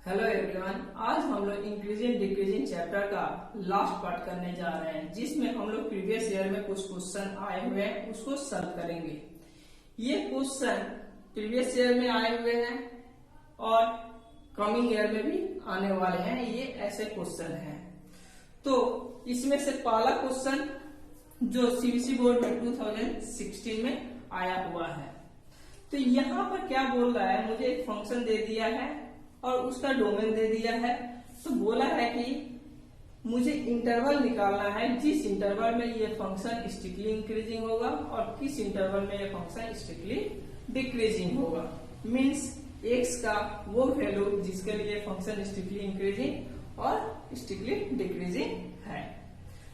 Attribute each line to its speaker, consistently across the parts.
Speaker 1: Hello everyone, आज हम लोग इंक्रीजिंग डिक्रीजिंग चैप्टर का लास्ट पार्ट करने जा रहे हैं, जिसमें हम लोग प्रीवियस ईयर में कुछ क्वेश्चन आए हुए हैं उसको सॉल्व करेंगे। ये क्वेश्चन प्रीवियस ईयर में आए हुए हैं और कमिंग ईयर में भी आने वाले हैं। ये ऐसे क्वेश्चन हैं। तो इसमें से पहला क्वेश्चन जो सीबीएसई बोर्ड में 2016 में आया हुआ है, तो यहाँ पर क्या बोल रहा है, मुझे एक फंक्शन दे दिया है और उसका डोमेन दे दिया है। तो बोला है कि मुझे इंटरवल निकालना है जिस इंटरवल में ये फंक्शन स्ट्रिक्टली इंक्रीजिंग होगा और किस इंटरवल में ये फंक्शन स्ट्रिक्टली डिक्रीजिंग होगा। मींस x का वो वैल्यू जिसके लिए फंक्शन स्ट्रिक्टली इंक्रीजिंग और स्ट्रिक्टली डिक्रीजिंग है।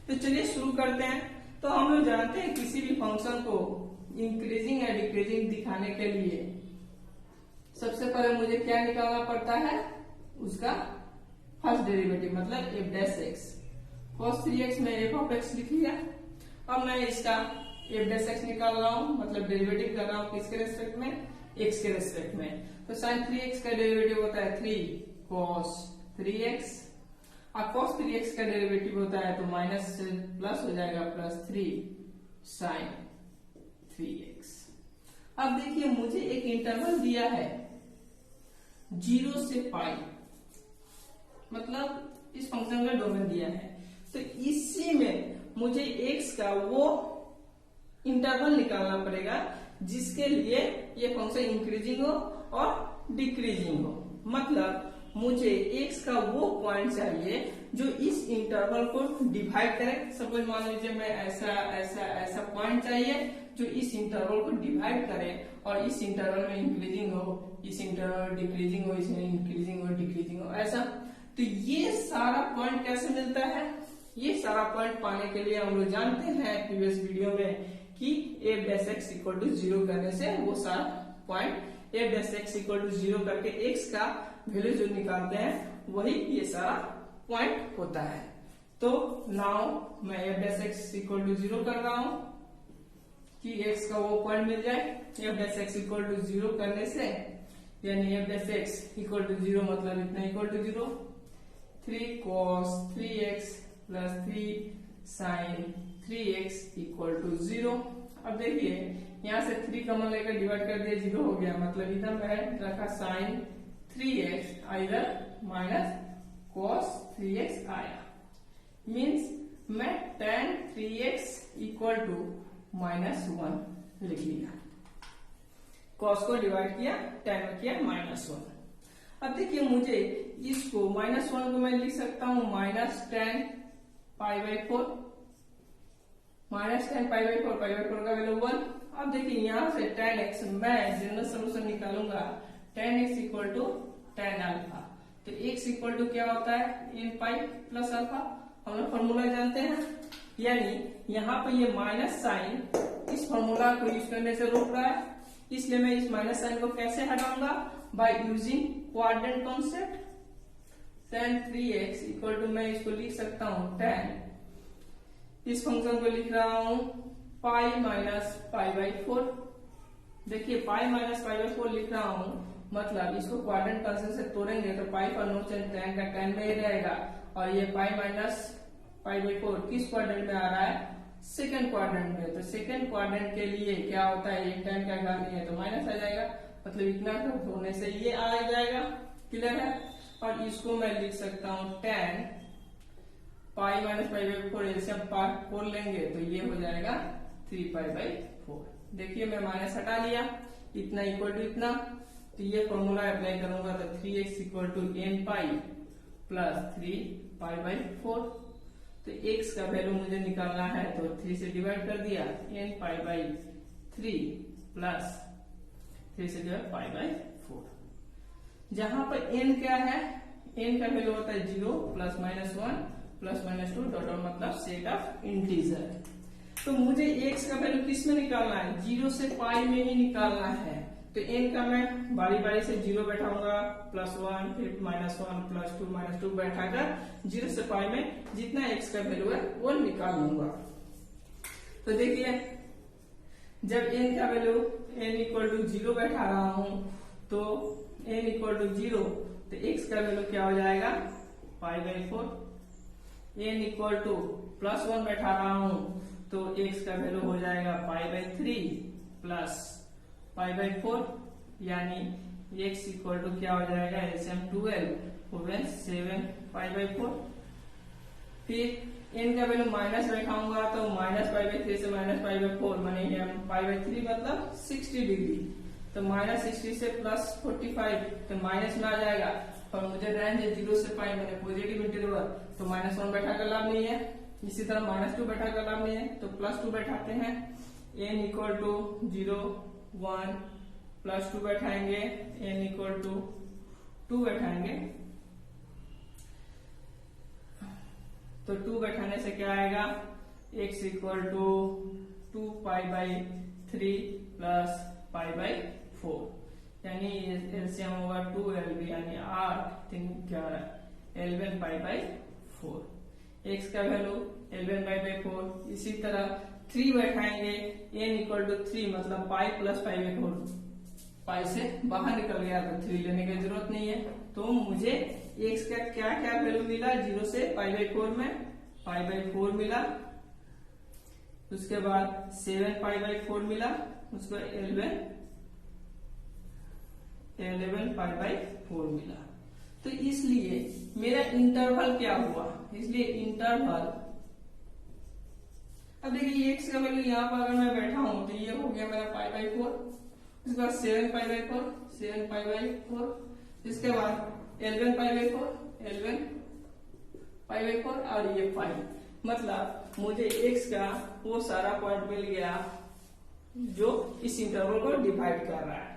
Speaker 1: तो चलिए शुरू करते हैं। तो हम लोग जानते हैं किसी भी फंक्शन को इंक्रीजिंग या डिक्रीजिंग दिखाने के लिए सबसे पहले मुझे क्या निकालना पड़ता है, उसका फर्स्ट डेरिवेटिव मतलब F dash x. cos 3x में एफ ऑफ एक्स लिख लिया। अब मैं इसका एफ डैश एक्स निकाल रहा हूं, मतलब डेरिवेटिव कर रहा हूं किसके रेस्पेक्ट में, एक्स के रेस्पेक्ट में। तो sin 3x का डेरिवेटिव होता है 3 cos 3x और cos 3x का डेरिवेटिव होता है तो माइनस से प्लस हो जाएगा प्लस 3 sin 3x। अब देखिए मुझे एक इंटरवल दिया है 0 से पाई, मतलब इस फंक्शन का डोमेन दिया है। तो इसी में मुझे x का वो इंटरवल निकालना पड़ेगा जिसके लिए ये फंक्शन इंक्रीजिंग हो और डिक्रीजिंग हो। मतलब मुझे x का वो पॉइंट चाहिए जो इस इंटरवल को डिवाइड करे। सपोज मान लीजिए मैं ऐसा ऐसा ऐसा पॉइंट चाहिए जो इस इंटरवल को डिवाइड करे और इस इंटरवल में इंक्रीजिंग हो, इस इंटरवल डिक्रीजिंग हो, इसमें इंक्रीजिंग हो डिक्रीजिंग हो, ऐसा। तो ये सारा पॉइंट कैसे मिलता है, ये सारा पॉइंट पाने के लिए हम लोग जानते हैं प्रीवियस वीडियो में कि F dash X equal to 0 करने से वो सारा point F dash X equal to 0 करके एक्स का वैल्यू जो निकालते हैं वही ये सारा पॉइंट होता है। तो नाउ मैं F dash X equal to 0 कर रहा हूं कि x का वो पॉइंट मिल जाए। F dash X equal to 0 करने से यानी F dash X equal to 0 मतलब इतना equal to 0 3 cos 3x plus 3 sin 3x equal to 0। अब देखिए यहाँ से 3 कॉमन लेकर डिवाइड कर दिया 0 हो गया, मतलब इधर मैं रखा sin 3x इधर माइनस cos 3x आया। मीन्स मैं tan 3x इक्वल टू -1 लिख लिया। cos को डिवाइड किया, tan में किया -1। अब देखिए मुझे इसको -1 को मैं लिख सकता हूं -tan π/4, -tan π/4, π/4 का वैल्यू 1। अब देखिए यहाँ से tan x मैं जनरल सोल्यूशन निकालूंगा, tan x equal to tan alpha. तो x इक्वल टू क्या होता है, n पाई प्लस अल्फा। हम लोग फॉर्मूला जानते हैं, यानी यहाँ पे ये माइनस साइन इस फॉर्मूला को यूज करने से रोक रहा है, इसलिए मैं इस माइनस साइन को कैसे हटाऊंगा, by using quadrant concept. tan 3x equal to मैं इसको लिख सकता हूँ tan, इस फंक्शन को लिख रहा हूँ पाई माइनस π/4। देखिए पाई माइनस π/4 लिख रहा हूँ, मतलब इसको क्वाड्रेंट कॉन्सेप्ट से तोड़ेंगे तो पाई पर नो चेंज, tan का tan में ही रहेगा। और ये पाई माइनस π/4 किस क्वाड्रेंट में आ रहा है, सेकंड क्वाड्रेंट में। तो सेकंड क्वाड्रेंट के लिए क्या होता है, ये tan का घात नहीं है तो माइनस आ जाएगा, मतलब इतना होने से ये आ जाएगा। क्लियर है। और इसको मैं लिख सकता हूँ tan पाई माइनस π/4, जैसे हम 4 लेंगे तो ये हो जाएगा 3π/4। देखिए मैं माइनस हटा लिया, इतना इक्वल टू इतना, तो ये फॉर्मूला अप्लाई करूंगा तो 3x equal to n pi plus 3π/4। तो x का वैल्यू मुझे निकालना है तो 3 से डिवाइड कर दिया, n π/3 प्लस 3 से डिवाइड π/4। जहां पर n क्या है, n का वैल्यू होता है 0 प्लस -1 प्लस -2 डॉट मतलब सेट ऑफ इंटीजर। तो मुझे x का वैल्यू किस में निकालना है, 0 से पाई में ही निकालना है। तो n का मैं बारी बारी से 0 बैठाऊंगा, +1 फिर -1 +2 -2 बैठाकर 0 से पाई में जितना x का वैल्यू है वो निकाल लूंगा। तो देखिए जब n का वैल्यू n इक्वल टू 0 बैठा रहा हूं तो n इक्वल टू 0, तो x का वैल्यू क्या हो जाएगा π/4। n इक्वल टू +1 बैठा रहा हूं तो x का वैल्यू हो जाएगा π/3 प्लस π/4, यानी x इक्वल टू क्या हो जाएगा LCM 12 7 π/4। फिर n का वैल्यू माइनस बैठाऊंगा तो -π/3 से -π/4 माने π/3 मतलब 60 डिग्री, तो -60 से +45 तो माइनस में आ जाएगा, और मुझे रेंज 0 से पाई मैंने पॉजिटिव इंटीग्रल, तो -1 बैठा कर लाभ नहीं है। इसी तरह -2 बैठा कर लाभ नहीं है, तो +2 बैठाते हैं। n इक्वल टू 0 1 +2 बैठाएंगे, n इक्वल टू 2 बैठाएंगे, तो 2 बैठाने से क्या आएगा x इक्वल टू 2π/3 प्लस π/4, यानी एलसीएम होगा 2LB यानी 8 11 11 π/4। x का वैल्यू 11 π/4। इसी तरह 3 बैठाएंगे, n इक्वल टू 3 मतलब पाई प्लस π/4, पाई से बाहर निकल गया तो 3 लेने की जरूरत नहीं है। तो मुझे x का क्या क्या वैल्यू मिला 0 से π/4 में π/4 मिला, उसके बाद 7 π/4 मिला, उसको 11 π/4 मिला। तो इसलिए मेरा इंटरवल क्या हुआ, इसलिए इंटरवल, अब देखिए x का वैल्यू यहाँ पर अगर मैं बैठा हूं तो ये हो गया मेरा π/4, उसके बाद 7 π/4, इसके बाद 11 π/4 और ये 5, मतलब मुझे x का वो सारा पॉइंट मिल गया जो इस इंटरवल को डिवाइड कर रहा है।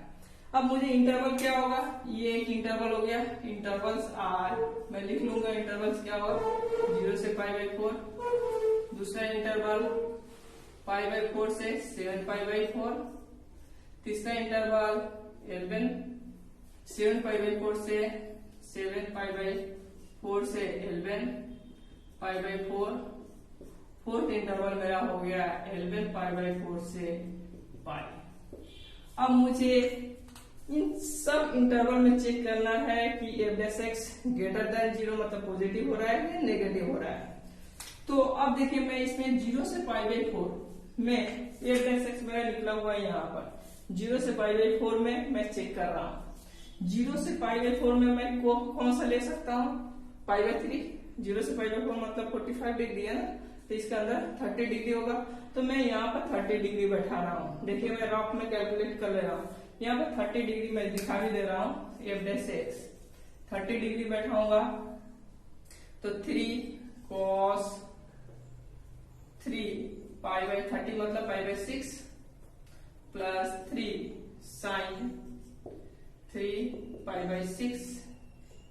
Speaker 1: अब मुझे इंटरवल क्या होगा, ये एक इंटरवल हो गया, इंटरवल्स आर मैं लिख लूंगा, इंटरवल्स क्या होगा 0 से π/4, दूसरा इंटरवल π/4 से 7 π/4, तीसरा इंटरवल 7 π/4 से 7 π/4 से 11 π/4, फोर्थ इंटरवल मेरा हो गया 11 π/4 से पाई। अब मुझे इन सब इंटरवल में चेक करना है कि f' ग्रेटर देन 0 मतलब पॉजिटिव हो रहा है या नेगेटिव हो रहा है। तो अब देखिए मैं इसमें 0 से π/4 में f' मेरा निकला हुआ है यहाँ पर, 0 से π/4 में मैं चेक कर रहा हूँ। 0 से π/4 में मैं कौन सा ले सकता हूँ π/3, 0 से π/4 मतलब 45 डिग्री है ना, तो इसके अंदर 30 डिग्री होगा, तो मैं यहाँ पर 30 डिग्री बैठा रहा हूँ। देखिए मैं रफ में कैलकुलेट कर ले रहा हूँ, यहाँ पर 30 डिग्री मैं दिखा भी दे रहा हूँ, f' 30 डिग्री बैठाऊंगा तो 3 cos 3 π/30 मतलब π/6 प्लस 3 sin 3 π/6,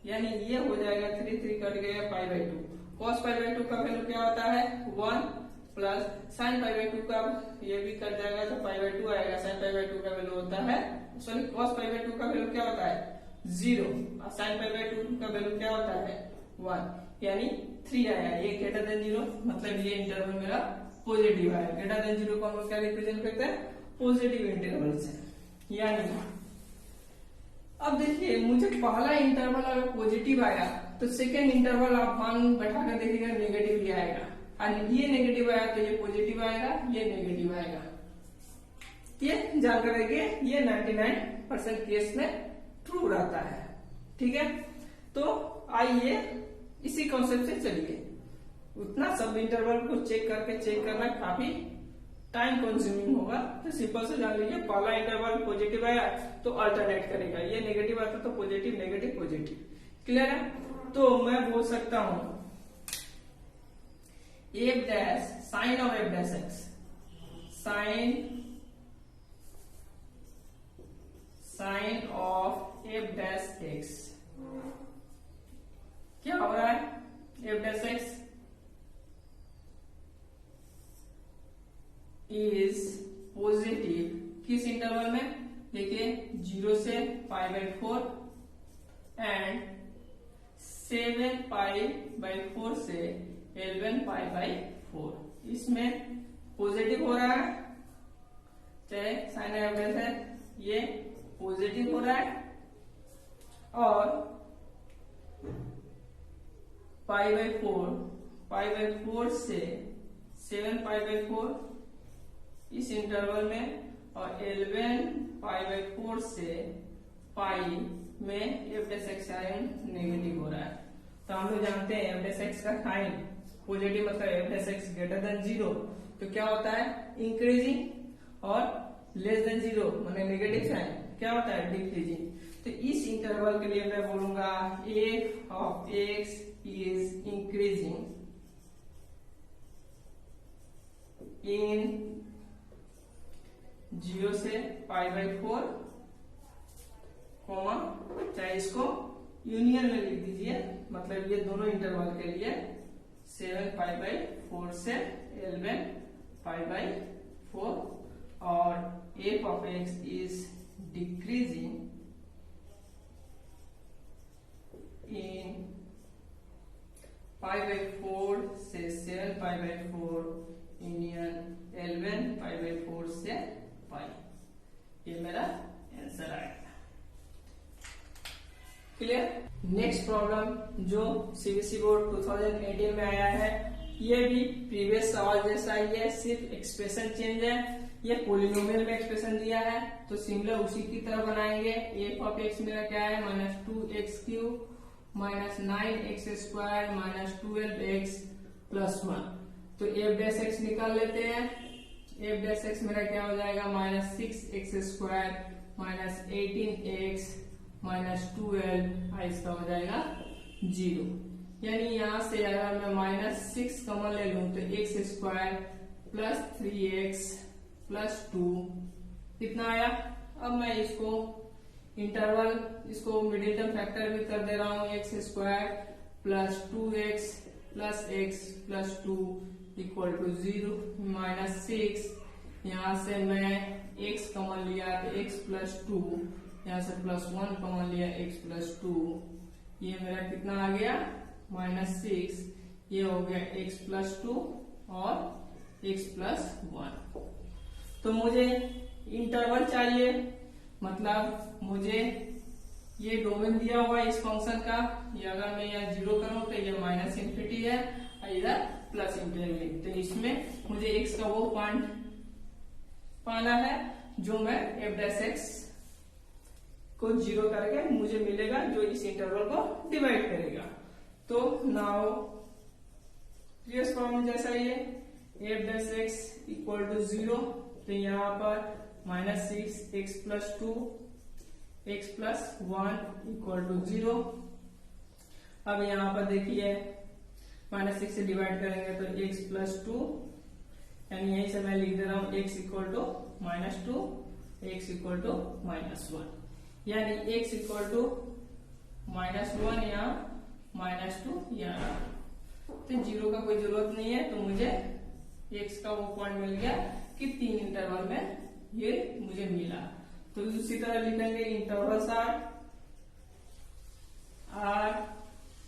Speaker 1: यानी ये हो जाएगा 3 कट गया π/2। cos π/2 का वैल्यू क्या होता है 1 प्लस sin π/2 का ये भी कट जाएगा तो π/2 आएगा। sin π/2 का वैल्यू होता है, सॉरी cos π/2 का वैल्यू क्या होता है 0 और sin π/2 का वैल्यू क्या होता है 1, यानी 3 आया। ये ग्रेटर देन 0 मतलब ये इंटरवल मेरा पॉजिटिव आया। ग्रेटर देन 0 को हम क्या रिप्रेजेंट करते हैं पॉजिटिव इंटरवल से। यानी अब देखिए मुझे पहला इंटरवल अगर पॉजिटिव आया तो सेकेंड इंटरवल आप मान बैठा कर देखिएगा नेगेटिव ही आएगा, और ये नेगेटिव आया तो ये पॉजिटिव आएगा, ये नेगेटिव आएगा। ये जानकर रखिए ये 99% केस में ट्रू रहता है। ठीक है, तो आइए इसी कॉन्सेप्ट से चलिए। उतना सब इंटरवल को चेक करना काफी टाइम कंज्यूमिंग होगा, तो सिंपल से जान लीजिए पहला इंटरवल पॉजिटिव आया तो अल्टरनेट करेगा, ये नेगेटिव आता तो पॉजिटिव नेगेटिव पॉजिटिव। क्लियर है? तो मैं बोल सकता हूं f' sign of f' sign of f' क्या हो रहा है f' इज पॉजिटिव किस इंटरवल में, देखिए 0 से π/4 एंड 7 π/4 से 11 π/4, इसमें पॉजिटिव हो रहा है, चाहे साइन ऑफ f' है ये पॉजिटिव हो रहा है, और पाई बाई 4 से 7 पाई बाई 4 इस इंटरवल में, और 11 पाई बाई 4 से पाई में F dash X sign negative हो रहा है। तो हम लोग जानते हैं एफ डैश एक्स का साइन पॉजिटिव मतलब F dash X greater than 0 तो क्या होता है इंक्रीजिंग, और लेस देन 0 मतलब नेगेटिव साइन क्या होता है डिक्रीजिंग। तो इस इंटरवल के लिए मैं बोलूंगा F of x is increasing in 0 से पाई/4, कॉमा चाहे इसको यूनियन में लिख दीजिए, मतलब ये दोनों इंटरवल के लिए 7 पाई/4 से 11 पाई/4, और f of x is decreasing in पाई/4 से 7 पाई/4 यूनियन 11 पाई/4 से पाई। ये मेरा आंसर आएगा। क्लियर। नेक्स्ट प्रॉब्लम जो सीबीएसई बोर्ड 2018 में आया है, ये भी प्रीवियस सवाल जैसा ही है, सिर्फ एक्सप्रेशन चेंज है। ये पॉलिनोमियल में एक्सप्रेशन दिया है तो सिमिलर उसी की तरह बनाएंगे। एफ ऑफ एक्स मेरा क्या है -2x³ -9x² -12x + 1। तो एफ डैश एक्स निकाल लेते हैं। एफ डैश एक्स मेरा क्या हो जाएगा -6x² -18x -12, इसका हो जाएगा 0। यानी यहां से अगर मैं -6 कॉमन ले लूं तो x² + 3x + 2 कितना आया। अब मैं इसको इंटरवल, इसको मिडिल टर्म फैक्टर भी कर दे रहा हूं, x² + 2x + x + 2 = 0 -6। यहां से मैं x कॉमन लिया तो x + 2, यहां से +1 कॉमन लिया x + 2, ये मेरा कितना आ गया -6। ये हो गया x + 2 और x + 1। तो मुझे इंटरवल चाहिए, मतलब मुझे ये डोमेन दिया हुआ है इस फंक्शन का। ये अगर मैं यहाँ 0 करूं तो ये -∞ है और इधर +∞। तो इसमें मुझे x का वो पॉइंट पाना है जो मैं f डैश एक्स को 0 करके मुझे मिलेगा, जो इस इंटरवल को डिवाइड करेगा। तो नाउ प्रीवियस प्रॉब्लम जैसा ही है, f डैश एक्स = 0, तो यहाँ पर -6x + 2 x + 1 = 0। अब यहाँ पर देखिए -6 से डिवाइड करेंगे तो x + 2, यानी यहीं से मैं लिख दे रहा हूँ x = -2 x = -1, यानी x = -1 या -2 यहाँ। तो 0 का कोई जरूरत नहीं है, तो मुझे x का वो पॉइंट मिल गया कि 3 इंटरवल में ये मुझे मिला। तो उसी तरह लिखेंगे इंटरवल्स आर।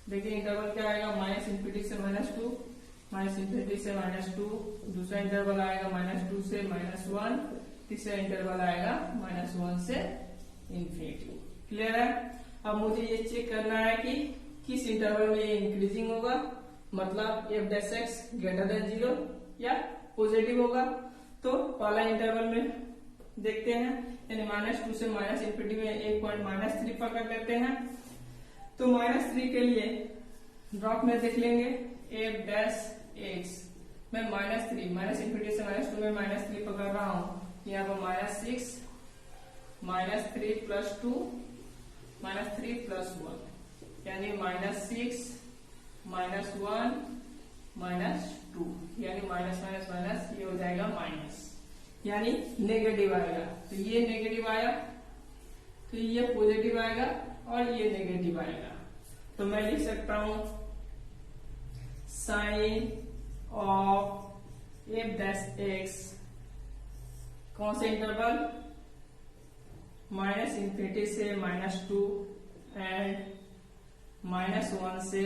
Speaker 1: देखिए इंटरवल क्या आएगा -∞ से -2, -∞ से -2, दूसरा इंटरवल आएगा -2 से -1, तीसरा इंटरवल आएगा -1 से ∞। क्लियर है। अब मुझे ये चेक करना है कि किस इंटरवल में ये इंक्रीजिंग होगा, मतलब f dash X greater than 0 या पॉजिटिव होगा। तो पहला इंटरवल में देखते हैं, यानी -2 से -∞ में एक पॉइंट -3 पकड़ लेते हैं। तो -3 के लिए ड्रॉप में देख लेंगे f डैश एक्स में -3, -∞ से -2 में -3 पकड़ रहा हूं। यहाँ पर -6 -3 + 2 -3 + 1, यानी -6 -1 -2, यानी माइनस ये हो जाएगा माइनस, यानी नेगेटिव आएगा। तो ये नेगेटिव आया, तो ये पॉजिटिव आएगा और ये नेगेटिव आएगा। तो मैं लिख सकता हूं sign of f dash X, कौन से इंटरवल -∞ से -2 एंड -1 से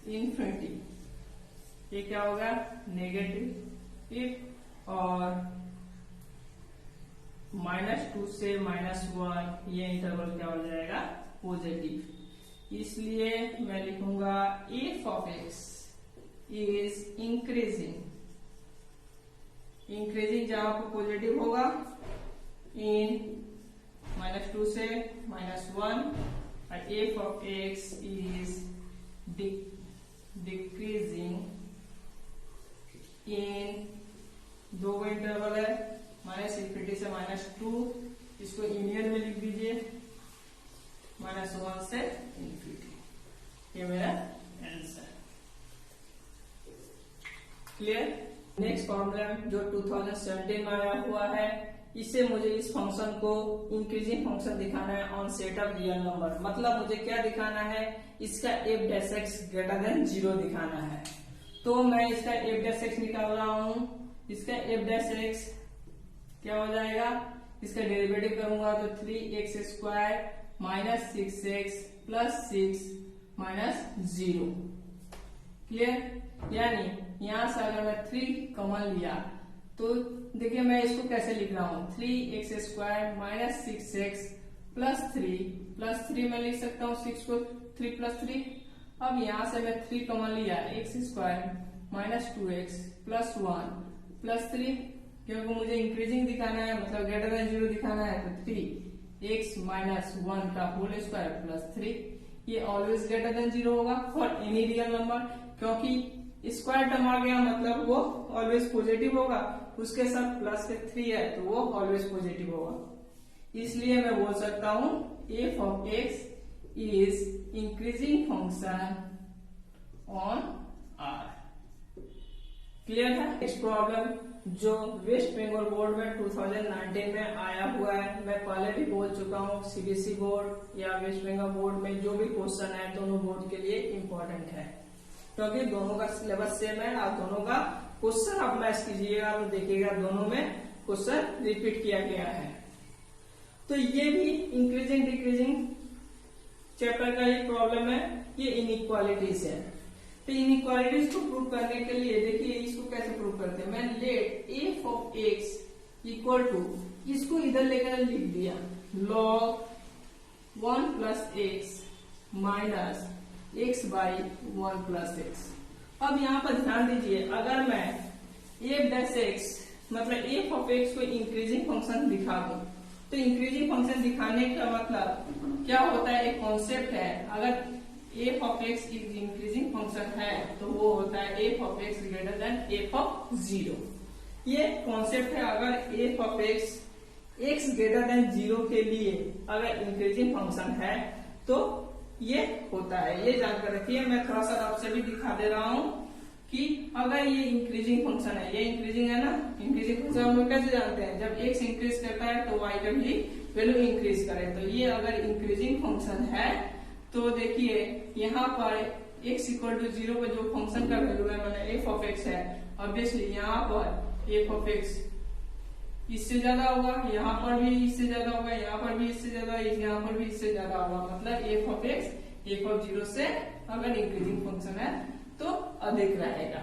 Speaker 1: ∞, ये क्या होगा नेगेटिव, और -2 से -1 ये इंटरवल क्या हो जाएगा पॉजिटिव। इसलिए मैं लिखूंगा F of x is increasing. Increasing जहां पर पॉजिटिव होगा इन -2 से -1, और f of x is decreasing इन, दो का इंटरवल है -∞ से -2, इसको यूनियन में लिख दीजिए -1 से ∞। ये मेरा आंसर। क्लियर। नेक्स्ट प्रॉब्लम जो 2017 में आया हुआ है, इससे मुझे इस फंक्शन को इंक्रीजिंग फंक्शन दिखाना है on set of real number. मतलब मुझे क्या दिखाना है, इसका f' ग्रेटर देन 0 दिखाना है। तो मैं इसका f' निकाल रहा हूं। इसका f' क्या हो जाएगा, इसका डेरिवेटिव करूंगा तो 3x² - 6x + 6 - 0। क्लियर। यानी यहां से अगर मैं 3 कॉमन लिया तो देखिए मैं इसको कैसे लिख रहा हूं, 3x² - 6x + 3 मैं लिख सकता हूं 6 को 3 + 3। अब यहां से मैं 3 कॉमन लिया, x² - 2x + 1 + 3, क्योंकि मुझे इंक्रीजिंग दिखाना है, मतलब ग्रेटर देन 0 दिखाना है, तो 3x - 1 का होल स्क्वायर + 3, ये ऑलवेज ग्रेटर देन 0 होगा फॉर एनी रियल नंबर, क्योंकि स्क्वायर टर्म आ गया मतलब वो ऑलवेज पॉजिटिव होगा, उसके साथ प्लस के 3 है तो वो ऑलवेज पॉजिटिव होगा। इसलिए मैं बोल सकता हूं f of x is increasing function on R। Clear है। नेक्स्ट प्रॉब्लम जो वेस्ट बंगाल बोर्ड में 2019 में आया हुआ है, मैं पहले भी बोल चुका हूँ, सीबीएसई बोर्ड या वेस्ट बंगाल बोर्ड में जो भी क्वेश्चन है दोनों बोर्ड के लिए इम्पोर्टेंट है, क्योंकि दोनों का सिलेबस सेम है। आप दोनों का क्वेश्चन आप मैच कीजिएगा तो देखिएगा दोनों में क्वेश्चन रिपीट किया गया है। तो ये भी इंक्रीजिंग डिक्रीजिंग चैप्टर का एक प्रॉब्लम है, ये इनइक्वालिटीज है। तो इनइक्वालिटीज को प्रूव करने के लिए देखिए इसको कैसे प्रूव करते हैं। मैं let F of X equal to, इसको इधर लेकर लिख दिया log 1 + x minus x/1 + x। अब यहाँ पर ध्यान दीजिए, अगर मैं f' मतलब f ऑफ x को इंक्रीजिंग फंक्शन दिखा दूं, तो इंक्रीजिंग फंक्शन दिखाने का मतलब क्या होता है, एक कॉन्सेप्ट है। अगर f of x is increasing function है तो वो होता है f of x greater than f of 0। ये कॉन्सेप्ट है। अगर f of x greater than 0 के लिए अगर इंक्रीजिंग फंक्शन है तो ये होता है, ये जानकर रखिए। मैं थोड़ा सा आपसे भी दिखा दे रहा हूं कि अगर ये इंक्रीजिंग फंक्शन है, ये इंक्रीजिंग है ना, इंक्रीजिंग फंक्शन हम लोग कैसे जानते हैं, जब x इंक्रीज करता है तो y का भी वैल्यू इंक्रीज करे। तो ये अगर इंक्रीजिंग फंक्शन है तो देखिए यहाँ पर x = 0 पे जो फंक्शन का वैल्यू है मैंने f ऑफ x है, ऑब्वियसली यहाँ पर f ऑफ x इससे ज्यादा होगा, यहाँ पर भी इससे ज्यादा होगा, यहाँ पर भी इससे ज्यादा, यहाँ पर भी इससे ज्यादा होगा, मतलब f of x f of 0 से अगर इंक्रीजिंग फंक्शन है तो अधिक रहेगा।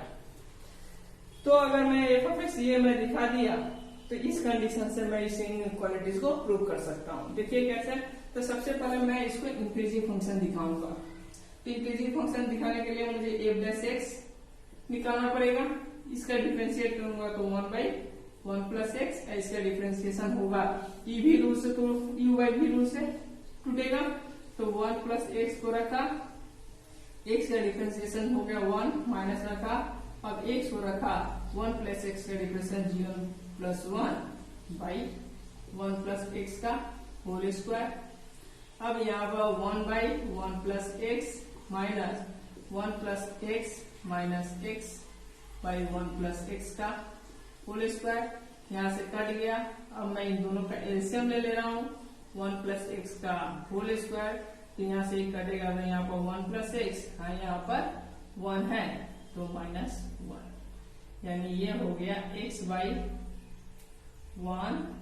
Speaker 1: तो अगर मैं f ऑफ x ये मैं दिखा दिया तो इस कंडीशन से मैं इस इनइक्वालिटीज को प्रूव कर सकता हूँ। देखिए कैसे, तो सबसे पहले मैं इसको इंक्रीजिंग फंक्शन दिखाऊंगा। तो इंक्रीजिंग फंक्शन दिखाने के लिए मुझे f' निकालना पड़ेगा। इसका डिफरेंशिएट करूंगा तो 1/1 + x, इसका डिफरेंशिएशन होगा e भी रूल से, तो u भी रूल से टूटेगा, तो 1 + x को रखा, x का डिफरेंशिएशन हो गया 1 माइनस रखा, अब x को रखा 1 + x का डिफरेंशिएशन 0 + 1/1 + x का होल स्क्वायर। अब यहाँ पर 1/1 + x minus 1 + x minus x/1 + x का होल स्क्वायर, यहाँ से कट गया। अब मैं इन दोनों का एलसीएम ले रहा हूँ, 1 + x का होल स्क्वायर, तो यहाँ से कटेगा, मैं यहाँ पर 1 + x, हाँ यहाँ पर 1 है तो -1, यानी ये हो गया x/1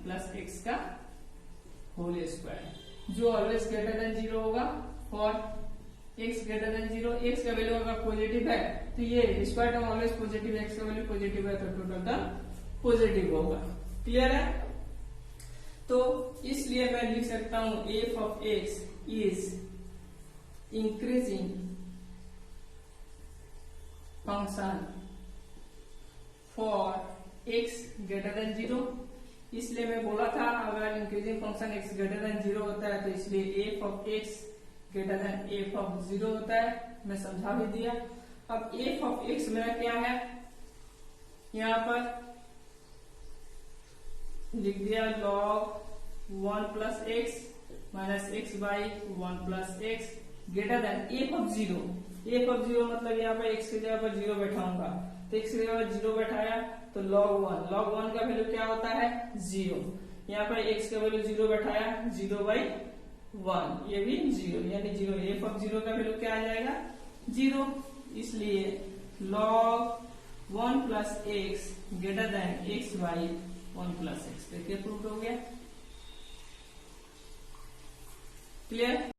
Speaker 1: + x का होल स्क्वायर, जो ऑलवेज ग्रेटर देन 0 होगा for x greater than 0। x का वैल्यू अगर पॉजिटिव है तो ये square term always positive, x का वैल्यू पॉजिटिव है तो टोटल टर्म पॉजिटिव होगा। क्लियर है। तो इसलिए मैं लिख सकता हूं f of x is increasing function for x greater than 0। इसलिए मैं बोला था अगर increasing function x greater than 0 होता है तो इसलिए f of x greater than f of 0 होता है। मैं समझा भी दिया। अब f ऑफ x मेरा क्या है, यहाँ पर लिख दिया log 1 plus x minus x by 1 plus x greater then f of 0। f of 0 मतलब यहाँ पर x की जगह पर 0 बैठाऊंगा, तो x की जगह पर 0 बैठाया तो log 1 का वैल्यू क्या होता है 0। यहाँ पर x का वैल्यू 0 बैठाया 0 बाई 1, ये भी 0 यानी 0। f ऑफ 0 का वैल्यू क्या आ जाएगा 0। इसलिए log 1 plus x greater then x by 1 plus x. देखिए प्रूव हो गया। क्लियर।